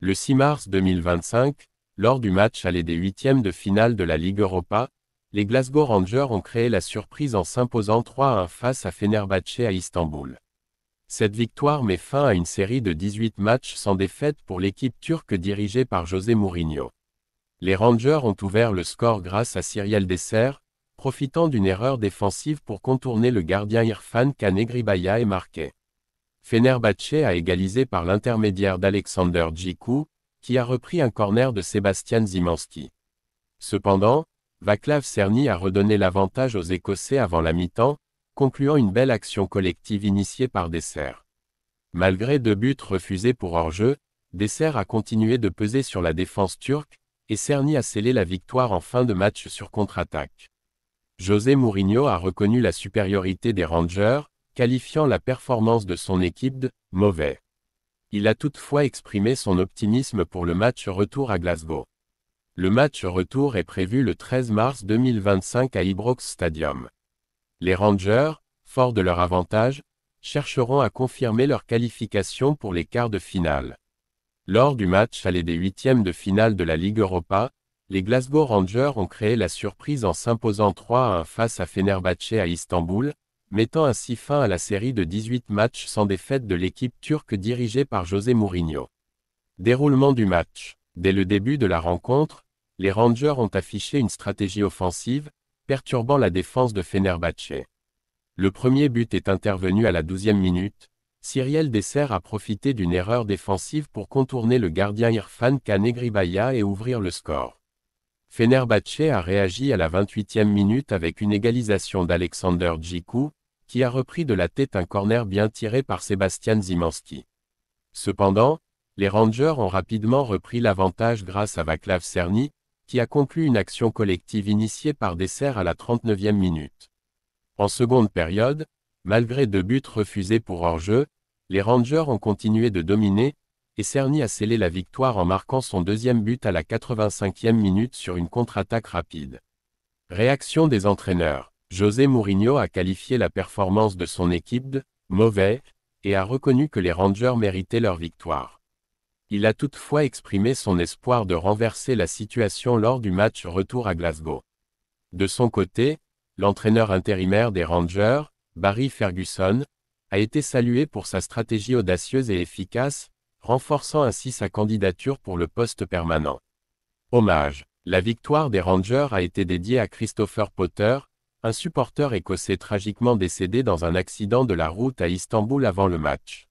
Le 6 mars 2025, lors du match aller des huitièmes de finale de la Ligue Europa, les Glasgow Rangers ont créé la surprise en s'imposant 3-1 face à Fenerbahçe à Istanbul. Cette victoire met fin à une série de 18 matchs sans défaite pour l'équipe turque dirigée par José Mourinho. Les Rangers ont ouvert le score grâce à Cyriel Dessers, profitant d'une erreur défensive pour contourner le gardien Irfan Can Egribaya et marquer. Fenerbahçe a égalisé par l'intermédiaire d'Alexander Djiku, qui a repris un corner de Sebastian Szymanski. Cependant, Václav Černý a redonné l'avantage aux Écossais avant la mi-temps, concluant une belle action collective initiée par Dessers. Malgré 2 buts refusés pour hors-jeu, Dessers a continué de peser sur la défense turque, et Černý a scellé la victoire en fin de match sur contre-attaque. José Mourinho a reconnu la supériorité des Rangers, qualifiant la performance de son équipe de « mauvais ». Il a toutefois exprimé son optimisme pour le match retour à Glasgow. Le match retour est prévu le 13 mars 2025 à Ibrox Stadium. Les Rangers, forts de leur avantage, chercheront à confirmer leur qualification pour les quarts de finale. Lors du match aller des huitièmes de finale de la Ligue Europa, les Glasgow Rangers ont créé la surprise en s'imposant 3-1 face à Fenerbahçe à Istanbul, mettant ainsi fin à la série de 18 matchs sans défaite de l'équipe turque dirigée par José Mourinho. Déroulement du match. Dès le début de la rencontre, les Rangers ont affiché une stratégie offensive, perturbant la défense de Fenerbahçe. Le premier but est intervenu à la 12e minute. Cyriel Dessers a profité d'une erreur défensive pour contourner le gardien Irfan Can Egribaya et ouvrir le score. Fenerbahçe a réagi à la 28e minute avec une égalisation d'Alexander Djiku, qui a repris de la tête un corner bien tiré par Sebastian Szymanski. Cependant, les Rangers ont rapidement repris l'avantage grâce à Václav Černý, qui a conclu une action collective initiée par Dessers à la 39e minute. En seconde période, malgré 2 buts refusés pour hors-jeu, les Rangers ont continué de dominer, et Černý a scellé la victoire en marquant son 2e but à la 85e minute sur une contre-attaque rapide. Réaction des entraîneurs. José Mourinho a qualifié la performance de son équipe de « mauvais » et a reconnu que les Rangers méritaient leur victoire. Il a toutefois exprimé son espoir de renverser la situation lors du match retour à Glasgow. De son côté, l'entraîneur intérimaire des Rangers, Barry Ferguson, a été salué pour sa stratégie audacieuse et efficace, renforçant ainsi sa candidature pour le poste permanent. Hommage. La victoire des Rangers a été dédiée à Christopher Potter, un supporter écossais tragiquement décédé dans un accident de la route à Istanbul avant le match.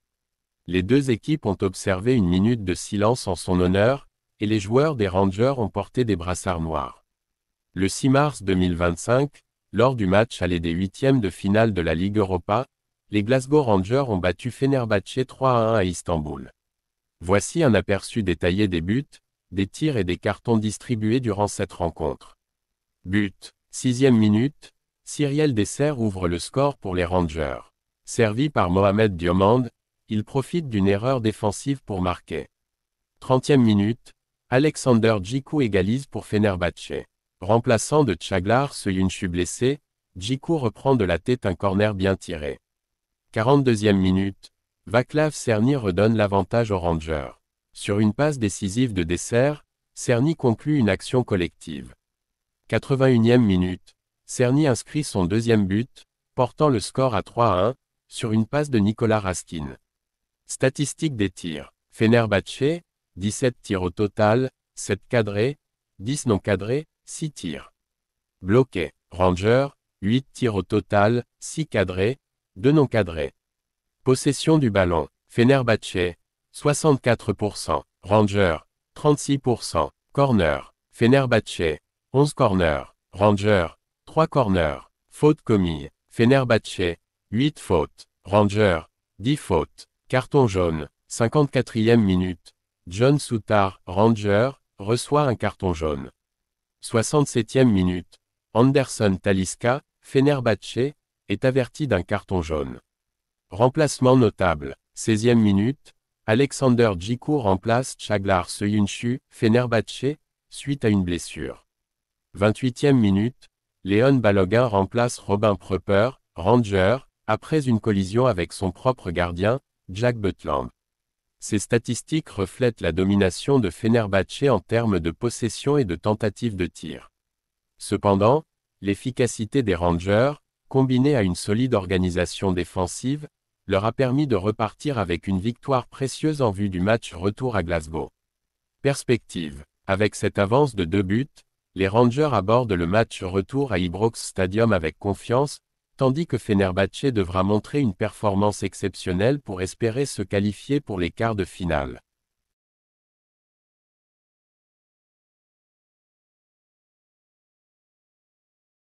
Les deux équipes ont observé une minute de silence en son honneur, et les joueurs des Rangers ont porté des brassards noirs. Le 6 mars 2025, lors du match aller des huitièmes de finale de la Ligue Europa, les Glasgow Rangers ont battu Fenerbahçe 3-1 à Istanbul. Voici un aperçu détaillé des buts, des tirs et des cartons distribués durant cette rencontre. But. 6e minute, Cyriel Dessers ouvre le score pour les Rangers. Servi par Mohamed Diomande, il profite d'une erreur défensive pour marquer. 30e minute, Alexander Djiku égalise pour Fenerbahçe. Remplaçant de Çağlar Söyüncü blessé, Djiku reprend de la tête un corner bien tiré. 42e minute, Václav Černý redonne l'avantage aux Rangers. Sur une passe décisive de Dessers, Černý conclut une action collective. 81e minute, Černý inscrit son 2e but, portant le score à 3-1, sur une passe de Nicolas Raskin. Statistiques des tirs. Fenerbahçe, 17 tirs au total, 7 cadrés, 10 non cadrés, 6 tirs. Bloqués. Rangers, 8 tirs au total, 6 cadrés, 2 non cadrés. Possession du ballon. Fenerbahçe, 64%. Rangers, 36%. Corner. Fenerbahçe, 11 corners. Rangers, 3 corners. Faute commis. Fenerbahçe, 8 fautes. Rangers, 10 fautes. Carton jaune. 54e minute. John Souttar, Rangers, reçoit un carton jaune. 67e minute. Anderson Talisca, Fenerbahçe, est averti d'un carton jaune. Remplacement notable. 16e minute. Alexander Djiku remplace Çağlar Söyüncü, Fenerbahçe, suite à une blessure. 28e minute. Leon Balogun remplace Robin Pröpper, Rangers, après une collision avec son propre gardien, Jack Butland. Ces statistiques reflètent la domination de Fenerbahçe en termes de possession et de tentatives de tir. Cependant, l'efficacité des Rangers, combinée à une solide organisation défensive, leur a permis de repartir avec une victoire précieuse en vue du match retour à Glasgow. Perspective. Avec cette avance de 2 buts, les Rangers abordent le match retour à Ibrox Stadium avec confiance, tandis que Fenerbahçe devra montrer une performance exceptionnelle pour espérer se qualifier pour les quarts de finale.